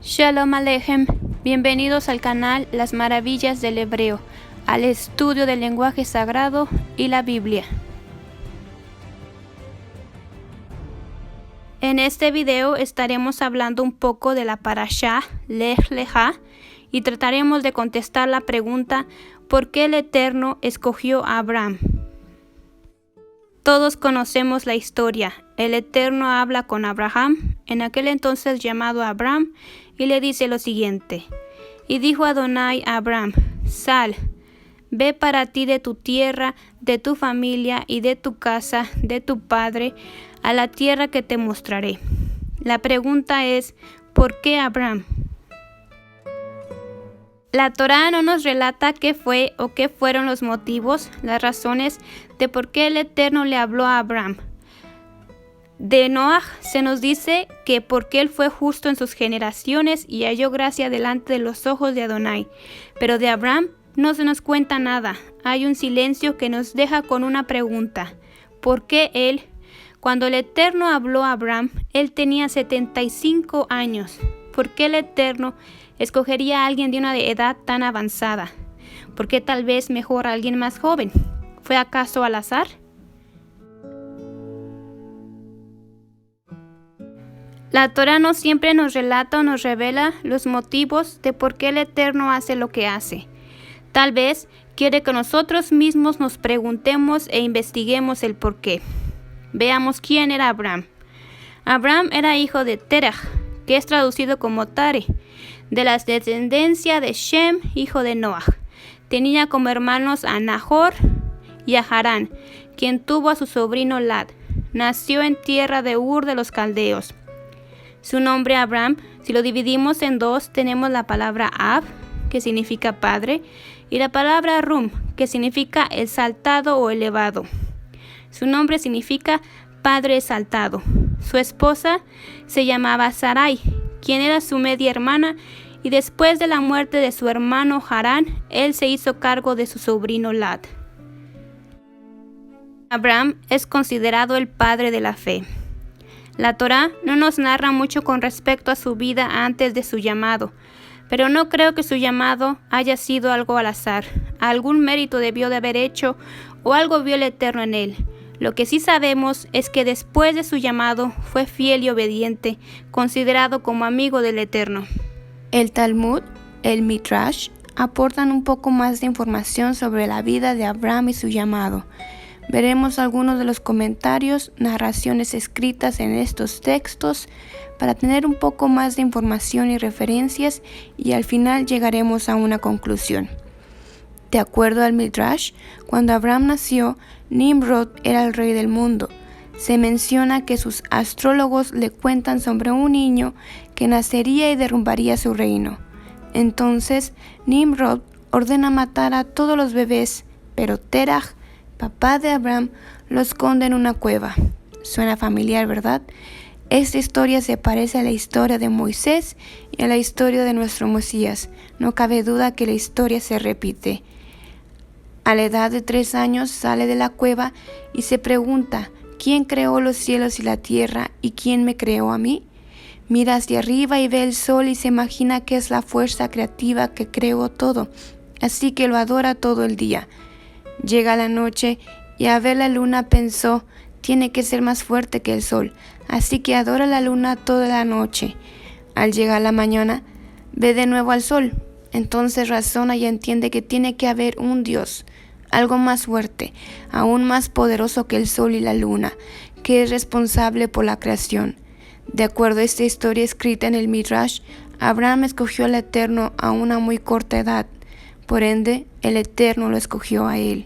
Shalom Aleichem, bienvenidos al canal Las Maravillas del Hebreo, al estudio del lenguaje sagrado y la Biblia. En este video estaremos hablando un poco de la parashá Lech Lecha y trataremos de contestar la pregunta ¿por qué el Eterno escogió a Abraham? Todos conocemos la historia. El Eterno habla con Abraham, en aquel entonces llamado Abraham, y le dice lo siguiente: Y dijo Adonai a Abraham: Sal, ve para ti de tu tierra, de tu familia y de tu casa, de tu padre, a la tierra que te mostraré. La pregunta es, ¿por qué Abraham? La Torá no nos relata qué fue o qué fueron los motivos, las razones de por qué el Eterno le habló a Abraham. De Noaj se nos dice que porque él fue justo en sus generaciones y halló gracia delante de los ojos de Adonai. Pero de Abraham no se nos cuenta nada. Hay un silencio que nos deja con una pregunta. ¿Por qué él? Cuando el Eterno habló a Abraham, él tenía 75 años. ¿Por qué el Eterno escogería a alguien de una edad tan avanzada? ¿Por qué tal vez mejor a alguien más joven? ¿Fue acaso al azar? La Torá no siempre nos relata o nos revela los motivos de por qué el Eterno hace lo que hace. Tal vez quiere que nosotros mismos nos preguntemos e investiguemos el por qué. Veamos quién era Abraham. Abraham era hijo de Terach, que es traducido como Tare, de la descendencia de Shem, hijo de Noaj. Tenía como hermanos a Nahor y a Harán, quien tuvo a su sobrino Lad. Nació en tierra de Ur de los Caldeos. Su nombre Abraham, si lo dividimos en dos, tenemos la palabra Ab, que significa padre, y la palabra Rum, que significa exaltado o elevado. Su nombre significa padre exaltado. Su esposa se llamaba Sarai, quien era su media hermana, y después de la muerte de su hermano Harán, él se hizo cargo de su sobrino Lad. Abraham es considerado el padre de la fe. La Torá no nos narra mucho con respecto a su vida antes de su llamado, pero no creo que su llamado haya sido algo al azar. Algún mérito debió de haber hecho o algo vio el Eterno en él. Lo que sí sabemos es que después de su llamado fue fiel y obediente, considerado como amigo del Eterno. El Talmud, el Midrash, aportan un poco más de información sobre la vida de Abraham y su llamado. Veremos algunos de los comentarios, narraciones escritas en estos textos para tener un poco más de información y referencias, y al final llegaremos a una conclusión. De acuerdo al Midrash, cuando Abraham nació, Nimrod era el rey del mundo. Se menciona que sus astrólogos le cuentan sobre un niño que nacería y derrumbaría su reino. Entonces, Nimrod ordena matar a todos los bebés, pero Terach, papá de Abraham, lo esconde en una cueva. Suena familiar, ¿verdad? Esta historia se parece a la historia de Moisés y a la historia de nuestro Mesías. No cabe duda que la historia se repite. A la edad de 3 años sale de la cueva y se pregunta: ¿quién creó los cielos y la tierra y quién me creó a mí? Mira hacia arriba y ve el sol y se imagina que es la fuerza creativa que creó todo, así que lo adora todo el día. Llega la noche y a ver la luna pensó: tiene que ser más fuerte que el sol, así que adora la luna toda la noche. Al llegar la mañana, ve de nuevo al sol. Entonces razona y entiende que tiene que haber un Dios, algo más fuerte, aún más poderoso que el sol y la luna, que es responsable por la creación. De acuerdo a esta historia escrita en el Midrash, Abraham escogió al Eterno a una muy corta edad. Por ende, el Eterno lo escogió a él.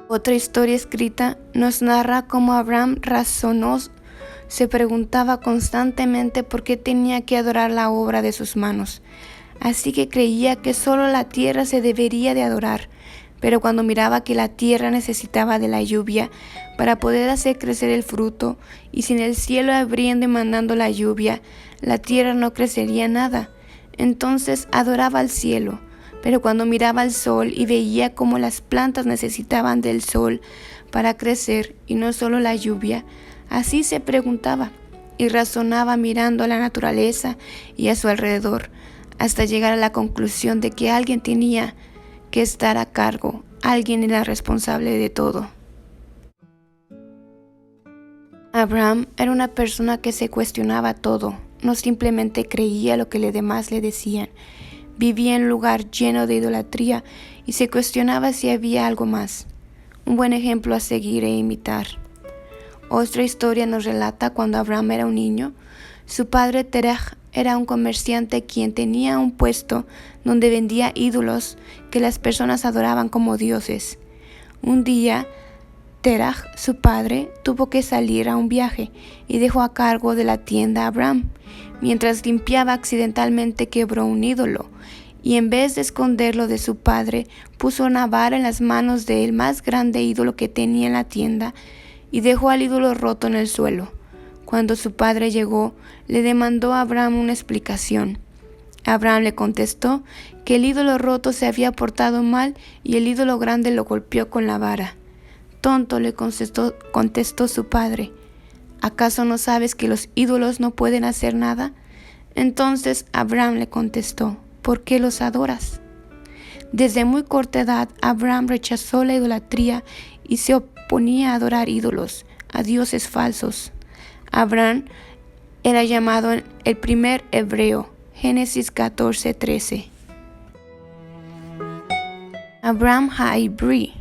Otra historia escrita nos narra cómo Abraham razonó, se preguntaba constantemente por qué tenía que adorar la obra de sus manos. Así que creía que solo la tierra se debería de adorar. Pero cuando miraba que la tierra necesitaba de la lluvia para poder hacer crecer el fruto, y sin el cielo abriendo y mandando la lluvia, la tierra no crecería nada. Entonces adoraba al cielo. Pero cuando miraba al sol y veía cómo las plantas necesitaban del sol para crecer y no solo la lluvia, así se preguntaba y razonaba mirando a la naturaleza y a su alrededor, hasta llegar a la conclusión de que alguien tenía que estar a cargo, alguien era responsable de todo. Abraham era una persona que se cuestionaba todo, no simplemente creía lo que los demás le decían. Vivía en un lugar lleno de idolatría y se cuestionaba si había algo más. Un buen ejemplo a seguir e imitar. Otra historia nos relata cuando Abraham era un niño. Su padre Terah era un comerciante quien tenía un puesto donde vendía ídolos que las personas adoraban como dioses. Un día, Terah, su padre, tuvo que salir a un viaje y dejó a cargo de la tienda a Abraham. Mientras limpiaba, accidentalmente quebró un ídolo y en vez de esconderlo de su padre, puso una vara en las manos del más grande ídolo que tenía en la tienda y dejó al ídolo roto en el suelo. Cuando su padre llegó, le demandó a Abraham una explicación. Abraham le contestó que el ídolo roto se había portado mal y el ídolo grande lo golpeó con la vara. Tonto, le contestó su padre. ¿Acaso no sabes que los ídolos no pueden hacer nada? Entonces Abraham le contestó, ¿por qué los adoras? Desde muy corta edad, Abraham rechazó la idolatría y se oponía a adorar ídolos, a dioses falsos. Abraham era llamado el primer hebreo, Génesis 14:13. Abraham ha-ibrí,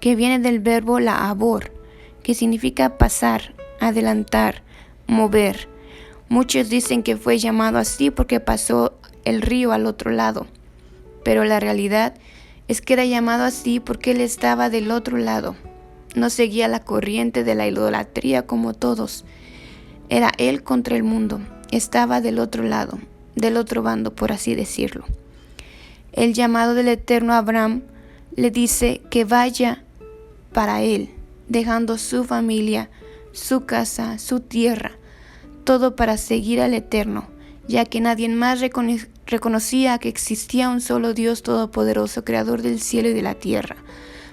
que viene del verbo la'abor, que significa pasar, adelantar, mover. Muchos dicen que fue llamado así porque pasó el río al otro lado, pero la realidad es que era llamado así porque él estaba del otro lado. No seguía la corriente de la idolatría como todos. Era él contra el mundo, estaba del otro lado, del otro bando, por así decirlo. El llamado del Eterno a Abraham le dice que vaya para él, dejando su familia, su casa, su tierra, todo para seguir al Eterno, ya que nadie más reconocía que existía un solo Dios todopoderoso, creador del cielo y de la tierra.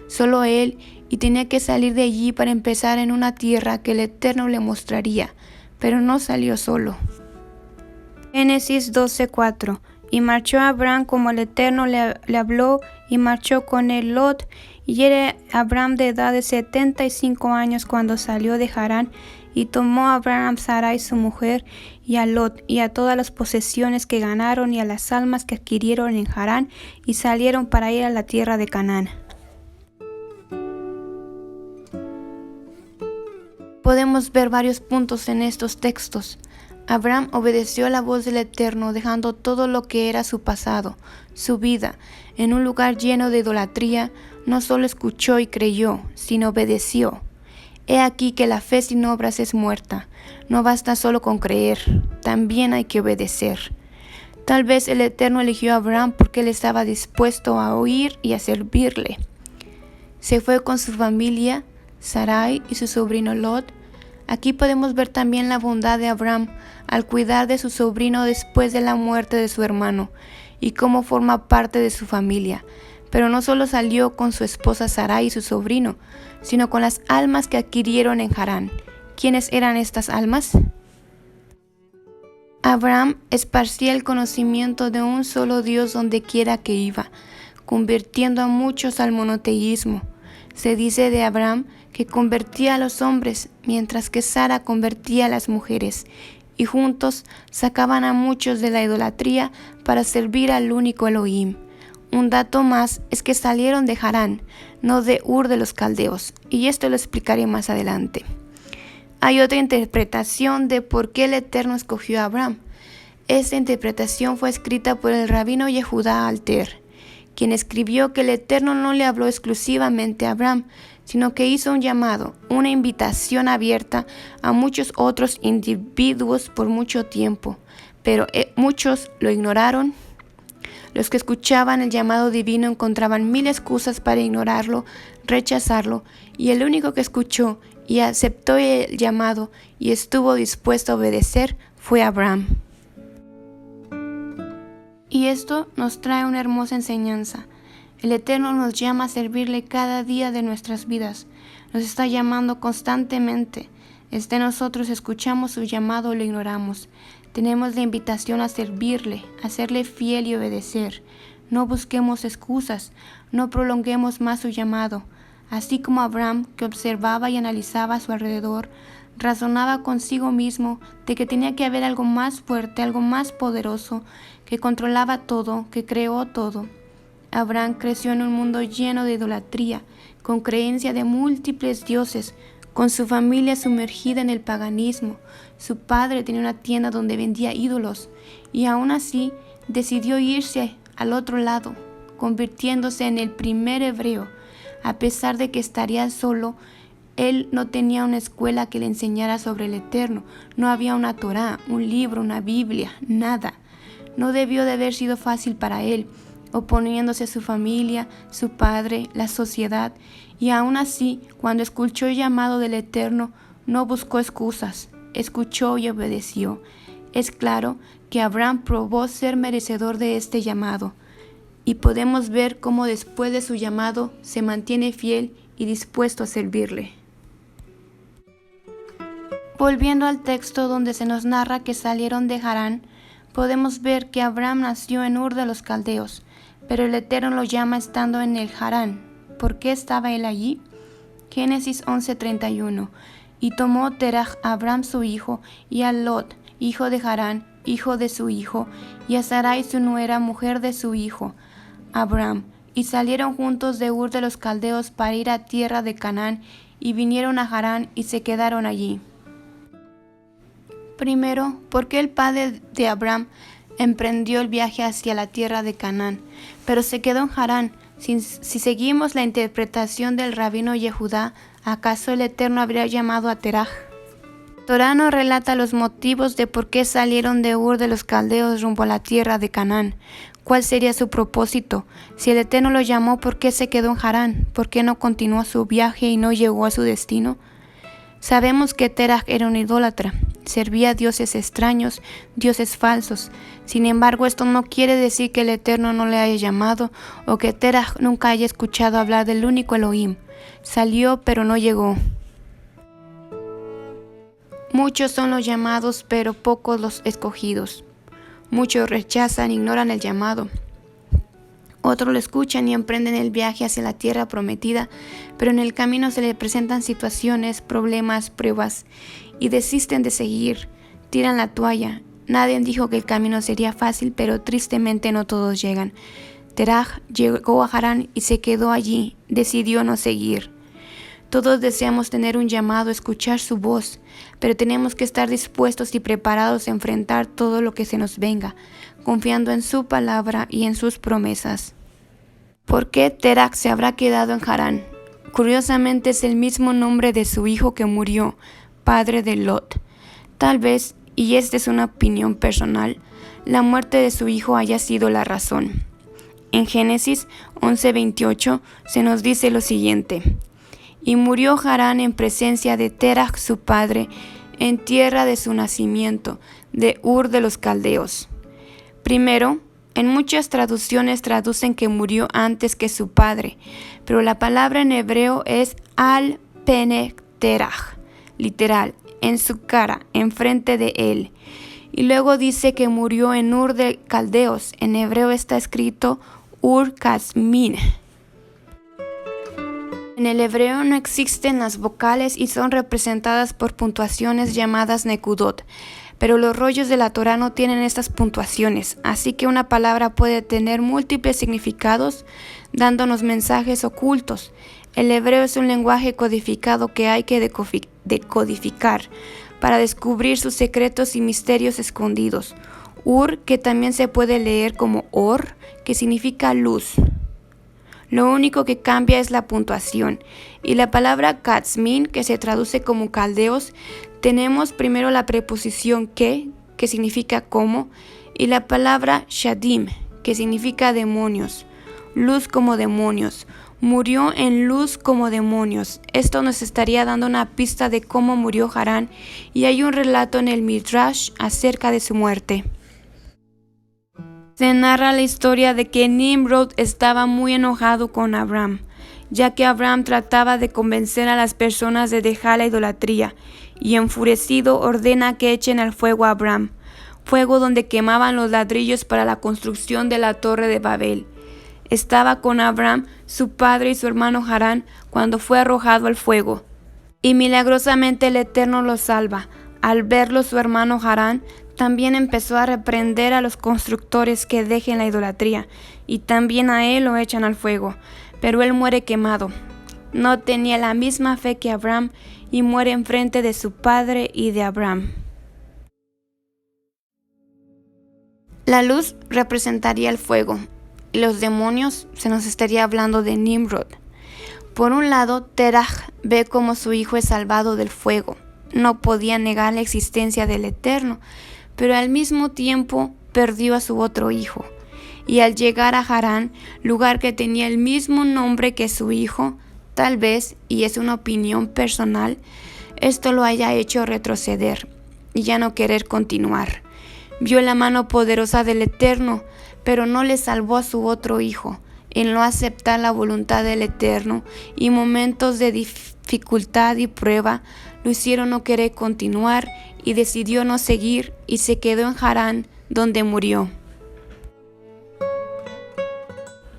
Solo él, y tenía que salir de allí para empezar en una tierra que el Eterno le mostraría, pero no salió solo. Génesis 12:4. Y marchó Abraham como el Eterno le habló, y marchó con él Lot, y era Abraham de edad de 75 años cuando salió de Harán, y tomó a Abraham Sarai su mujer, y a Lot, y a todas las posesiones que ganaron, y a las almas que adquirieron en Harán, y salieron para ir a la tierra de Canaán. Podemos ver varios puntos en estos textos. Abraham obedeció a la voz del Eterno, dejando todo lo que era su pasado, su vida, en un lugar lleno de idolatría. No solo escuchó y creyó, sino obedeció. He aquí que la fe sin obras es muerta. No basta solo con creer, también hay que obedecer. Tal vez el Eterno eligió a Abraham porque él estaba dispuesto a oír y a servirle. Se fue con su familia, Sarai y su sobrino Lot. Aquí podemos ver también la bondad de Abraham al cuidar de su sobrino después de la muerte de su hermano y cómo forma parte de su familia. Pero no solo salió con su esposa Sarai y su sobrino, sino con las almas que adquirieron en Harán. ¿Quiénes eran estas almas? Abraham esparcía el conocimiento de un solo Dios donde quiera que iba, convirtiendo a muchos al monoteísmo. Se dice de Abraham que convertía a los hombres, mientras que Sara convertía a las mujeres, y juntos sacaban a muchos de la idolatría para servir al único Elohim. Un dato más es que salieron de Harán, no de Ur de los Caldeos, y esto lo explicaré más adelante. Hay otra interpretación de por qué el Eterno escogió a Abraham. Esta interpretación fue escrita por el rabino Yehudá Alter, quien escribió que el Eterno no le habló exclusivamente a Abraham, sino que hizo un llamado, una invitación abierta a muchos otros individuos por mucho tiempo, pero muchos lo ignoraron. Los que escuchaban el llamado divino encontraban mil excusas para ignorarlo, rechazarlo, y el único que escuchó y aceptó el llamado y estuvo dispuesto a obedecer fue Abraham. Y esto nos trae una hermosa enseñanza. El Eterno nos llama a servirle cada día de nuestras vidas. Nos está llamando constantemente. Nosotros escuchamos su llamado o lo ignoramos. Tenemos la invitación a servirle, a serle fiel y obedecer. No busquemos excusas, no prolonguemos más su llamado. Así como Abraham, que observaba y analizaba a su alrededor, razonaba consigo mismo de que tenía que haber algo más fuerte, algo más poderoso, que controlaba todo, que creó todo. Abraham creció en un mundo lleno de idolatría, con creencia de múltiples dioses, con su familia sumergida en el paganismo. Su padre tenía una tienda donde vendía ídolos, y aún así decidió irse al otro lado, convirtiéndose en el primer hebreo. A pesar de que estaría solo, él no tenía una escuela que le enseñara sobre el Eterno. No había una Torá, un libro, una Biblia, nada. No debió de haber sido fácil para él, oponiéndose a su familia, su padre, la sociedad, y aún así, cuando escuchó el llamado del Eterno, no buscó excusas, escuchó y obedeció. Es claro que Abraham probó ser merecedor de este llamado, y podemos ver cómo después de su llamado se mantiene fiel y dispuesto a servirle. Volviendo al texto donde se nos narra que salieron de Harán, podemos ver que Abraham nació en Ur de los Caldeos, pero el Eterno lo llama estando en el Harán. ¿Por qué estaba él allí? Génesis 11:31. Y tomó Terach a Abraham su hijo, y a Lot, hijo de Harán, hijo de su hijo, y a Sarai su nuera, mujer de su hijo, Abraham, y salieron juntos de Ur de los Caldeos para ir a tierra de Canaán, y vinieron a Harán y se quedaron allí. Primero, ¿por qué el padre de Abraham emprendió el viaje hacia la tierra de Canaán, pero se quedó en Harán? Si seguimos la interpretación del rabino Yehudá, ¿acaso el Eterno habría llamado a Terach? Torá no relata los motivos de por qué salieron de Ur de los Caldeos rumbo a la tierra de Canaán. ¿Cuál sería su propósito? Si el Eterno lo llamó, ¿por qué se quedó en Harán? ¿Por qué no continuó su viaje y no llegó a su destino? Sabemos que Terach era un idólatra, servía a dioses extraños, dioses falsos. Sin embargo, esto no quiere decir que el Eterno no le haya llamado o que Terach nunca haya escuchado hablar del único Elohim. Salió, pero no llegó. Muchos son los llamados, pero pocos los escogidos. Muchos rechazan, ignoran el llamado. Otros lo escuchan y emprenden el viaje hacia la tierra prometida, pero en el camino se les presentan situaciones, problemas, pruebas, y desisten de seguir, tiran la toalla. Nadie dijo que el camino sería fácil, pero tristemente no todos llegan. Terach llegó a Harán y se quedó allí, decidió no seguir. Todos deseamos tener un llamado, escuchar su voz, pero tenemos que estar dispuestos y preparados a enfrentar todo lo que se nos venga, confiando en su palabra y en sus promesas. ¿Por qué Terach se habrá quedado en Harán? Curiosamente es el mismo nombre de su hijo que murió, padre de Lot. Tal vez, y esta es una opinión personal, la muerte de su hijo haya sido la razón. En Génesis 11:28 se nos dice lo siguiente: y murió Harán en presencia de Terach su padre, en tierra de su nacimiento, de Ur de los Caldeos. Primero, en muchas traducciones traducen que murió antes que su padre, pero la palabra en hebreo es al pene Terach, literal, en su cara, enfrente de él. Y luego dice que murió en Ur de Caldeos, en hebreo está escrito Ur Kasmin. En el hebreo no existen las vocales y son representadas por puntuaciones llamadas nekudot, pero los rollos de la Torá no tienen estas puntuaciones, así que una palabra puede tener múltiples significados, dándonos mensajes ocultos. El hebreo es un lenguaje codificado que hay que decodificar para descubrir sus secretos y misterios escondidos. Ur, que también se puede leer como Or, que significa luz. Lo único que cambia es la puntuación. Y la palabra Katzmin, que se traduce como caldeos, tenemos primero la preposición que significa como, y la palabra Shadim, que significa demonios, luz como demonios. Murió en luz como demonios. Esto nos estaría dando una pista de cómo murió Harán, y hay un relato en el Midrash acerca de su muerte. Se narra la historia de que Nimrod estaba muy enojado con Abraham, ya que Abraham trataba de convencer a las personas de dejar la idolatría, y enfurecido ordena que echen al fuego a Abraham, fuego donde quemaban los ladrillos para la construcción de la torre de Babel. Estaba con Abraham, su padre y su hermano Harán cuando fue arrojado al fuego, y milagrosamente el Eterno lo salva. Al verlo su hermano Harán también empezó a reprender a los constructores que dejen la idolatría, y también a él lo echan al fuego, pero él muere quemado. No tenía la misma fe que Abraham y muere enfrente de su padre y de Abraham. La luz representaría el fuego, y los demonios se nos estaría hablando de Nimrod. Por un lado, Terach ve cómo su hijo es salvado del fuego. No podía negar la existencia del Eterno, pero al mismo tiempo perdió a su otro hijo. Y al llegar a Harán, lugar que tenía el mismo nombre que su hijo, tal vez, y es una opinión personal, esto lo haya hecho retroceder y ya no querer continuar. Vio la mano poderosa del Eterno, pero no le salvó a su otro hijo. En no aceptar la voluntad del Eterno y momentos de dificultad y prueba, lo hicieron no querer continuar y decidió no seguir y se quedó en Harán, donde murió.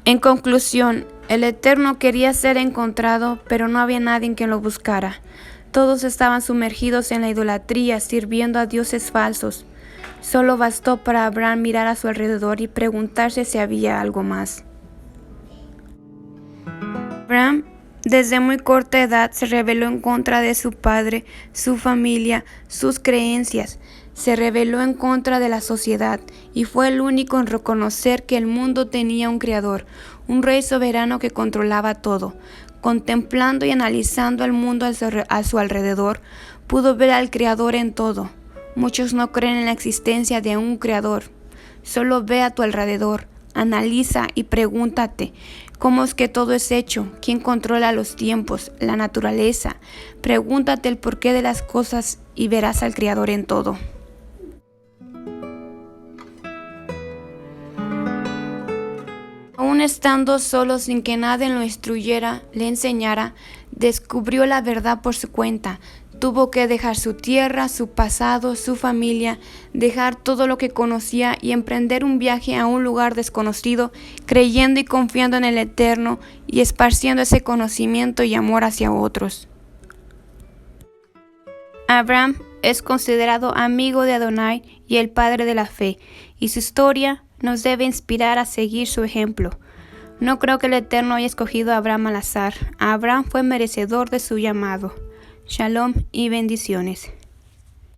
En conclusión, el Eterno quería ser encontrado, pero no había nadie que lo buscara. Todos estaban sumergidos en la idolatría, sirviendo a dioses falsos. Solo bastó para Abraham mirar a su alrededor y preguntarse si había algo más. Abraham, desde muy corta edad, se rebeló en contra de su padre, su familia, sus creencias. Se rebeló en contra de la sociedad y fue el único en reconocer que el mundo tenía un creador, un rey soberano que controlaba todo. Contemplando y analizando el mundo a su alrededor, pudo ver al creador en todo. Muchos no creen en la existencia de un creador. Solo ve a tu alrededor, analiza y pregúntate, ¿cómo es que todo es hecho? ¿Quién controla los tiempos, la naturaleza? Pregúntate el porqué de las cosas y verás al creador en todo. Aún estando solo sin que nadie lo instruyera, le enseñara, descubrió la verdad por su cuenta. Tuvo que dejar su tierra, su pasado, su familia, dejar todo lo que conocía y emprender un viaje a un lugar desconocido, creyendo y confiando en el Eterno y esparciendo ese conocimiento y amor hacia otros. Abraham es considerado amigo de Adonai y el padre de la fe, y su historia nos debe inspirar a seguir su ejemplo. No creo que el Eterno haya escogido a Abraham al azar. Abraham fue merecedor de su llamado. Shalom y bendiciones.